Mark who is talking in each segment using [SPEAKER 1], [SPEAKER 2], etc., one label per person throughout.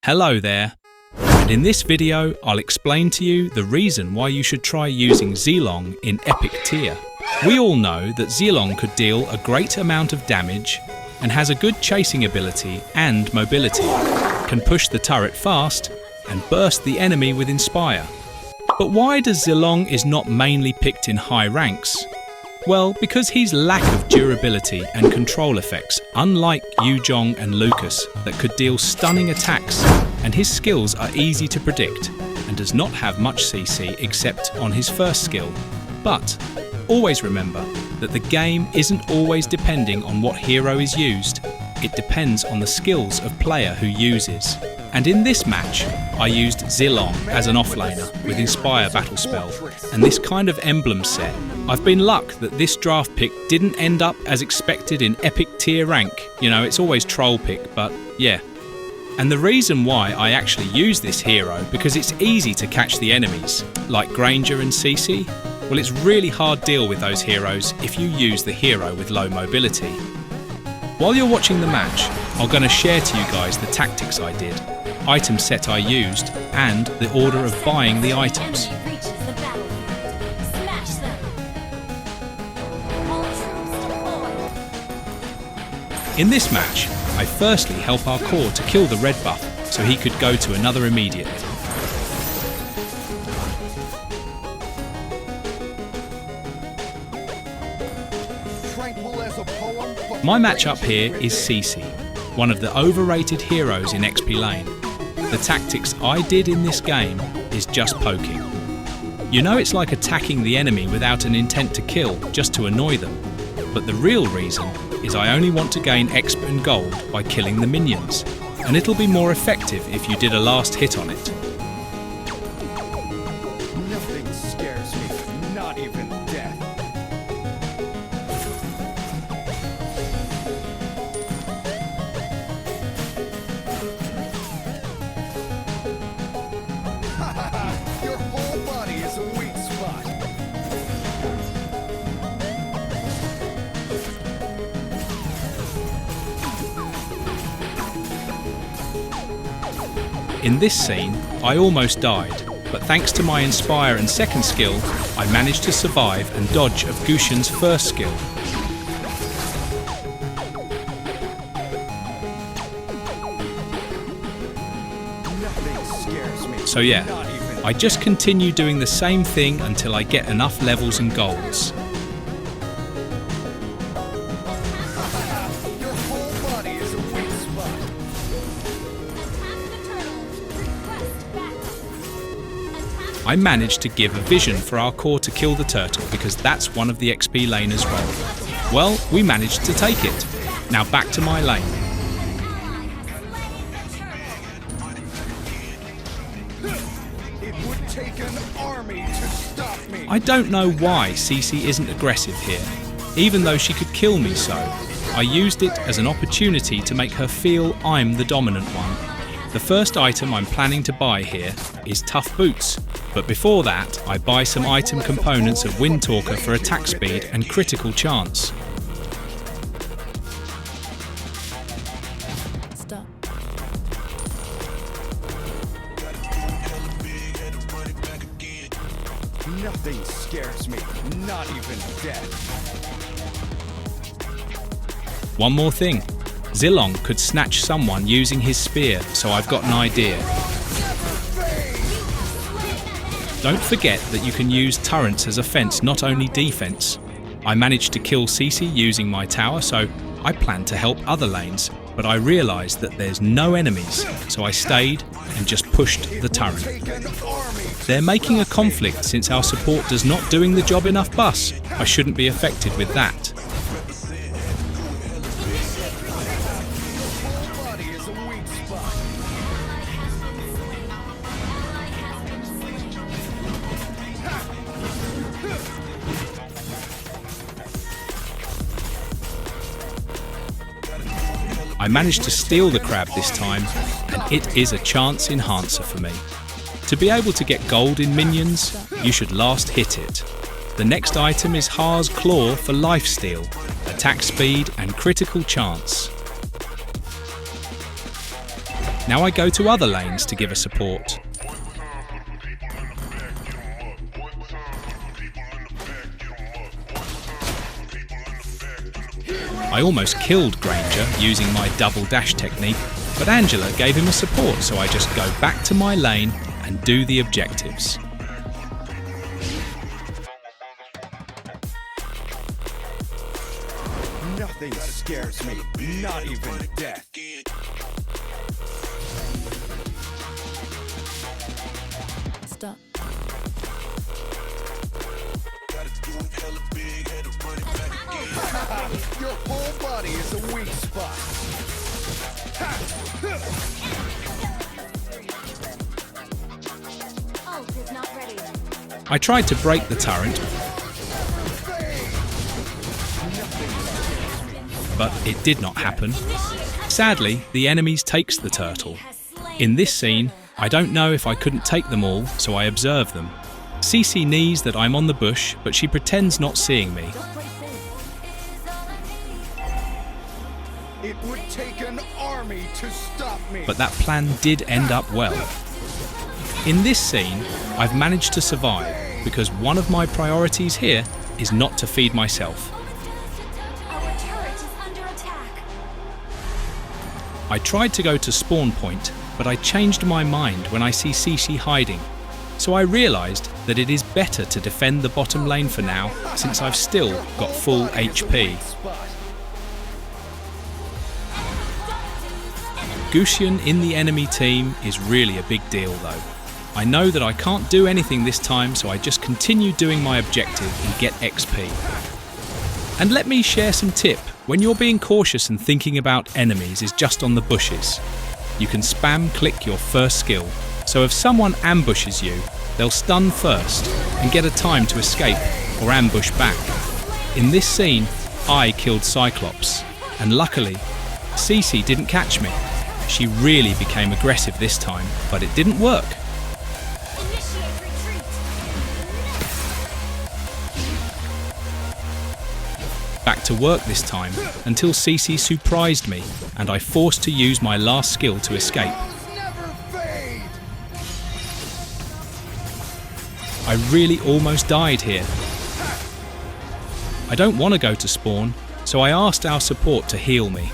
[SPEAKER 1] Hello there, and in this video I'll explain to you the reason why you should try using Zilong in Epic tier. We all know that Zilong could deal a great amount of damage and has a good chasing ability and mobility, can push the turret fast and burst the enemy with Inspire. But why does Zilong is not mainly picked in high ranks? Well, because his lack of durability and control effects, unlike Gusion and Lucas that could deal stunning attacks, and his skills are easy to predict and does not have much CC except on his first skill. But always remember that the game isn't always depending on what hero is used, it depends on the skills of player who uses. And in this match, I used Zilong as an offlaner with Inspire battle spell and this kind of emblem set. I've been lucky that this draft pick didn't end up as expected in Epic tier rank. You know, it's always troll pick, but yeah. And the reason why I actually use this hero, because it's easy to catch the enemies, like Granger and CC. Well, it's really hard deal with those heroes if you use the hero with low mobility. While you're watching the match, I'm going to share to you guys the tactics I did, item set I used, and the order of buying the items. In this match, I firstly help our core to kill the red buff so he could go to another immediately. My matchup here is CC, one of the overrated heroes in XP lane. The tactics I did in this game is just poking. You know, it's like attacking the enemy without an intent to kill, just to annoy them. But the real reason is I only want to gain XP and gold by killing the minions, and it'll be more effective if you did a last hit on it.
[SPEAKER 2] Nothing scares me, not even death. Your whole body is a weak spot.
[SPEAKER 1] In this scene, I almost died, but thanks to my Inspire and second skill, I managed to survive and dodge of Gusion's first skill.
[SPEAKER 2] Nothing scares me.
[SPEAKER 1] So yeah, I just continue doing the same thing until I get enough levels and golds.
[SPEAKER 2] Your whole body is a weak spot.
[SPEAKER 1] I managed to give a vision for our core to kill the turtle because that's one of the XP laners' role. Well, we managed to take it. Now back to my lane.
[SPEAKER 2] It would take an army to stop me.
[SPEAKER 1] I don't know why CC isn't aggressive here, even though she could kill me so. I used it as an opportunity to make her feel I'm the dominant one. The first item I'm planning to buy here is Tough Boots, but before that I buy some item components of Windtalker for attack speed and critical chance.
[SPEAKER 3] Stop.
[SPEAKER 2] Nothing scares me, not even death.
[SPEAKER 1] One more thing, Zilong could snatch someone using his spear, so I've got an idea. Don't forget that you can use turrets as offense, not only defense. I managed to kill CC using my tower, so I planned to help other lanes, but I realised that there's no enemies, so I stayed and just pushed the turret. They're making a conflict since our support does not doing the job enough bus. I shouldn't be affected with that. I managed to steal the crab this time, and it is a chance enhancer for me. To be able to get gold in minions, you should last hit it. The next item is Haar's Claw for lifesteal, attack speed and critical chance. Now I go to other lanes to give a support. I almost killed Granger using my double dash technique, but Angela gave him a support, so I just go back to my lane and do the objectives.
[SPEAKER 2] Nothing scares me, not even death.
[SPEAKER 3] Stop.
[SPEAKER 2] Your whole body is a weak spot.
[SPEAKER 3] Ult is not ready.
[SPEAKER 1] I tried to break the turret, but it did not happen. Sadly, the enemies takes the turtle. In this scene, I don't know if I couldn't take them all, so I observe them. Cece knees that I'm on the bush, but she pretends not seeing me.
[SPEAKER 2] It would take an army to stop me.
[SPEAKER 1] But that plan did end up well. In this scene, I've managed to survive because one of my priorities here is not to feed myself.
[SPEAKER 3] Our turret is under attack.
[SPEAKER 1] I tried to go to spawn point, but I changed my mind when I see Cece hiding. So I realised that it is better to defend the bottom lane for now, since I've still got full HP. Gusion in the enemy team is really a big deal though. I know that I can't do anything this time, so I just continue doing my objective and get XP. And let me share some tip. When you're being cautious and thinking about enemies is just on the bushes, you can spam click your first skill. So if someone ambushes you, they'll stun first and get a time to escape or ambush back. In this scene, I killed Cyclops, and luckily, Cece didn't catch me. She really became aggressive this time, but it didn't work.
[SPEAKER 3] Initiate retreat.
[SPEAKER 1] Back to work this time, until Cece surprised me, and I forced to use my last skill to escape.
[SPEAKER 2] Never fade.
[SPEAKER 1] I really almost died here. I don't want to go to spawn, so I asked our support to heal me.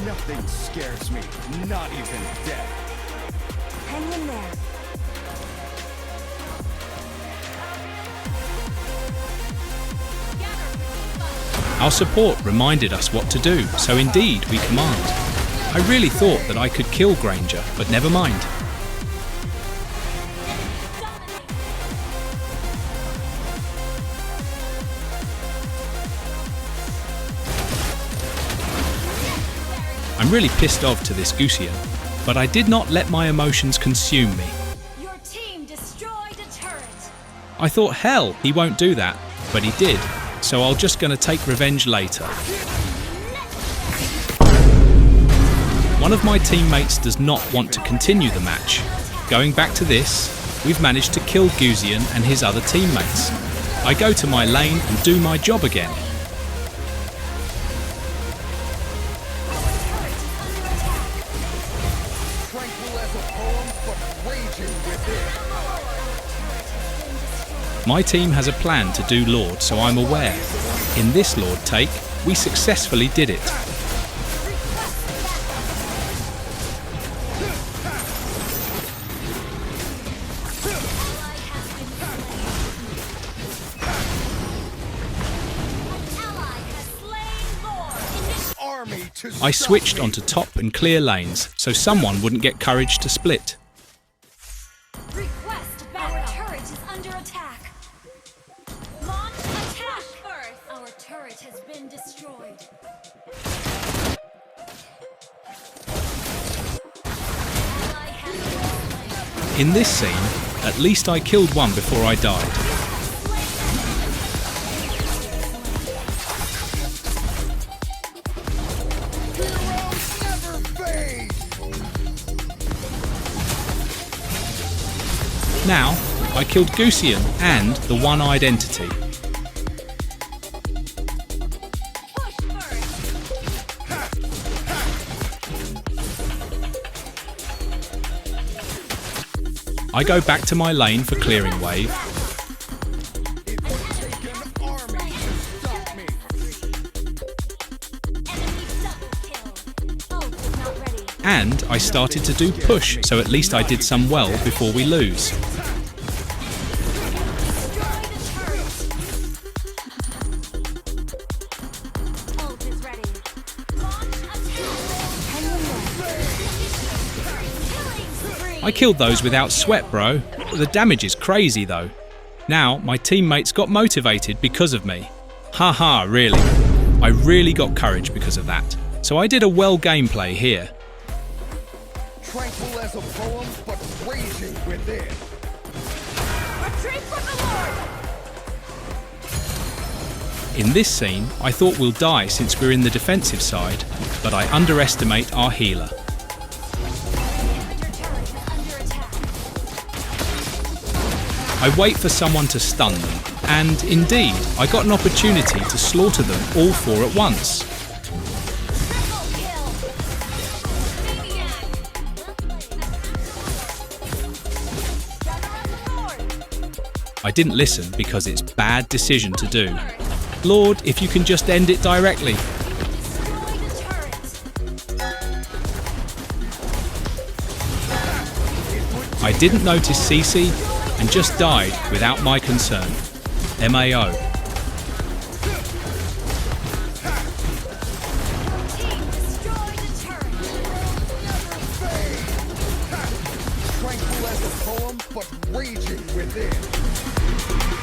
[SPEAKER 2] Nothing scares me, not even death.
[SPEAKER 3] Hang in there.
[SPEAKER 1] Our support reminded us what to do, so indeed we command. I really thought that I could kill Granger, but never mind. I'm really pissed off to this Gusion, but I did not let my emotions consume me.
[SPEAKER 3] Your team destroyed a turret.
[SPEAKER 1] I thought, hell, he won't do that, but he did, so I'm just gonna take revenge later. One of my teammates does not want to continue the match. Going back to this, we've managed to kill Gusion and his other teammates. I go to my lane and do my job again.
[SPEAKER 2] Tranquil as a poem, but raging within.
[SPEAKER 1] My team has a plan to do Lord, so I'm aware. In this Lord take, we successfully did it.
[SPEAKER 2] Army to
[SPEAKER 1] I
[SPEAKER 2] stop
[SPEAKER 1] switched
[SPEAKER 2] me.
[SPEAKER 1] onto top and clear lanes, so someone wouldn't get courage to split.
[SPEAKER 3] Request backup. Our turret is under attack. Launch attack. Our turret has been destroyed. Ally has been slain.
[SPEAKER 1] In this scene, at least I killed one before I died.
[SPEAKER 2] Never fade.
[SPEAKER 1] Now, I killed Gusion and the one-eyed entity.
[SPEAKER 3] Push first.
[SPEAKER 1] I go back to my lane for clearing wave,
[SPEAKER 2] It would take an army to stop me.
[SPEAKER 3] Enemy double kill. Ult is not ready.
[SPEAKER 1] and I started to do push, so at least I did some well before we lose.
[SPEAKER 3] Destroy the turret. Ult is ready. Launch attack. Killing spree.
[SPEAKER 1] I killed those without sweat, bro. The damage is crazy though. Now, my teammates got motivated because of me. Haha, really. I really got courage because of that. So I did a well gameplay here.
[SPEAKER 2] Tranquil as a poem, but raging within.
[SPEAKER 3] Retreat from the Lord.
[SPEAKER 1] In this scene, I thought we'll die since we're in the defensive side, but I underestimate our healer.
[SPEAKER 3] Inhibitor turret is under attack.
[SPEAKER 1] I wait for someone to stun them, and indeed, I got an opportunity to slaughter them all four at once.
[SPEAKER 3] Triple kill. Maniac. Stunner of the Lord.
[SPEAKER 1] I didn't listen because it's a bad decision to do. Lord, if you can just end it directly.
[SPEAKER 3] Destroy the turret.
[SPEAKER 1] I didn't notice CC and just died without my concern. MAO.
[SPEAKER 3] Team destroy the turret.
[SPEAKER 2] Tranquil as a poem, but raging within.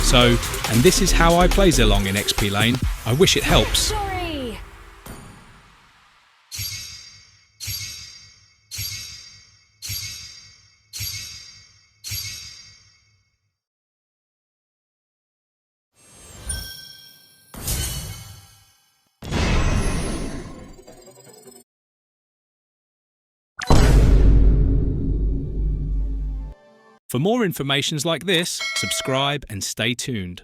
[SPEAKER 1] So, and this is how I play Zilong in XP lane. I wish it helps.
[SPEAKER 3] Victory.
[SPEAKER 1] For more informations like this, subscribe and stay tuned.